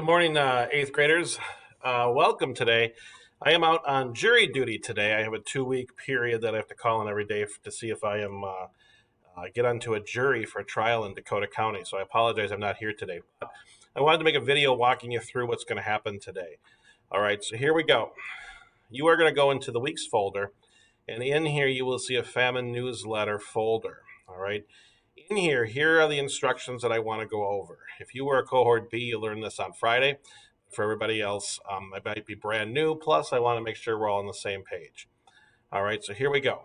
Good morning, eighth graders. Welcome today. I am out on jury duty today. I have a 2 week period that I have to call in every day to see if I am get onto a jury for a trial in Dakota County. So I apologize I'm not here today. But I wanted to make a video walking you through what's going to happen today. All right, so here we go. You are going to go into the weeks folder, and in here you will see a Famine Newsletter folder. All right. In here are the instructions that I want to go over. If you were a cohort B, you learned this on Friday. For everybody else, I might be brand new. Plus, I want to make sure we're all on the same page. All right, so here we go.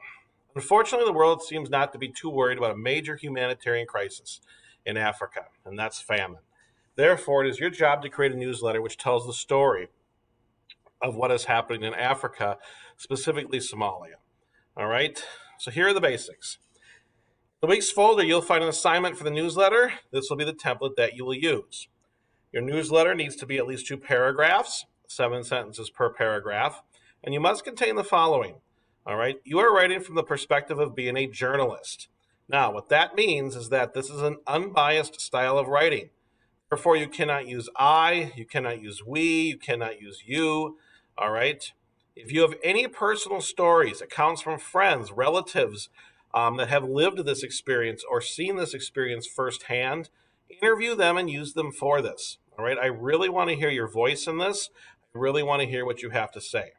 Unfortunately, the world seems not to be too worried about a major humanitarian crisis in Africa, and that's famine. Therefore, it is your job to create a newsletter which tells the story of what is happening in Africa, specifically Somalia. All right, so here are the basics. The week's folder, you'll find an assignment for the newsletter. This will be the template that you will use. Your newsletter needs to be at least 2 paragraphs, 7 sentences per paragraph, and you must contain the following. All right, you are writing from the perspective of being a journalist. Now, what that means is that this is an unbiased style of writing. Therefore, you cannot use I, you cannot use we, you cannot use you. All right. If you have any personal stories, accounts from friends, relatives, that have lived this experience or seen this experience firsthand, interview them and use them for this. All right, I really want to hear your voice in this. I really want to hear what you have to say.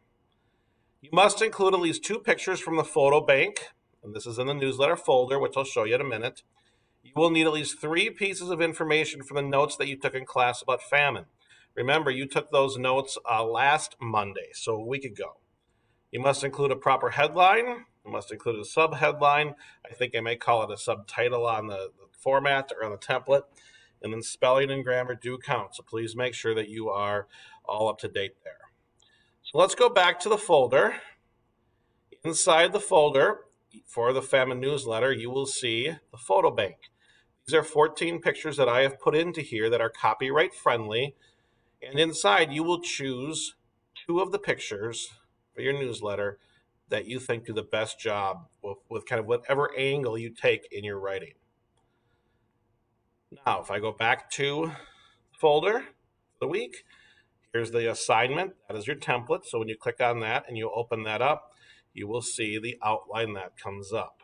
You must include at least 2 pictures from the photo bank, and this is in the newsletter folder, which I'll show you in a minute. You will need at least 3 pieces of information from the notes that you took in class about famine. Remember, you took those notes last Monday, so a week ago. You must include a proper headline. You must include a sub-headline. I think I may call it a subtitle on the format or on the template. And then spelling and grammar do count. So please make sure that you are all up to date there. So let's go back to the folder. Inside the folder for the Famine Newsletter, you will see the photo bank. These are 14 pictures that I have put into here that are copyright friendly. And inside you will choose 2 of the pictures for your newsletter that you think do the best job with kind of whatever angle you take in your writing. Now, if I go back to the folder for the week, here's the assignment. That is your template. So when you click on that and you open that up, you will see the outline that comes up.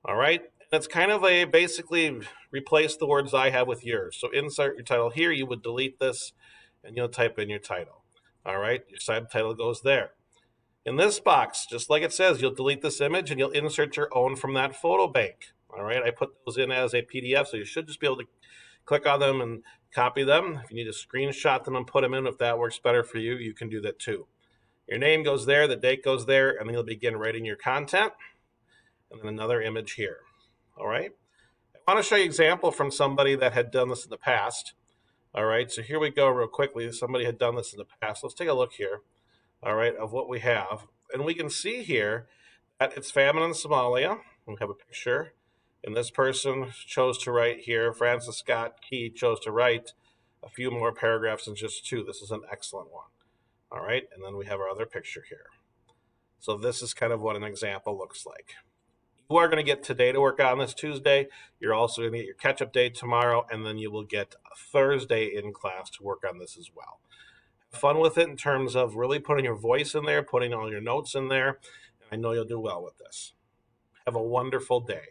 All right. That's kind of a basically replace the words I have with yours. So insert your title here. You would delete this and you'll type in your title. All right. Your subtitle goes there. In this box, just like it says, you'll delete this image and you'll insert your own from that photo bank. All right, I put those in as a PDF, so you should just be able to click on them and copy them. If you need to screenshot them and put them in, if that works better for you, you can do that too. Your name goes there, the date goes there, and then you'll begin writing your content. And then another image here. All right, I want to show you an example from somebody that had done this in the past. All right, so here we go real quickly. Somebody had done this in the past. Let's take a look here. All right, of what we have. And we can see here that it's famine in Somalia. We have a picture. And this person chose to write here, Francis Scott Key chose to write a few more paragraphs than just 2. This is an excellent one. All right, and then we have our other picture here. So this is kind of what an example looks like. You are going to get today to work on this Tuesday. You're also going to get your catch-up day tomorrow, and then you will get Thursday in class to work on this as well. Fun with it in terms of really putting your voice in there, putting all your notes in there. And I know you'll do well with this. Have a wonderful day.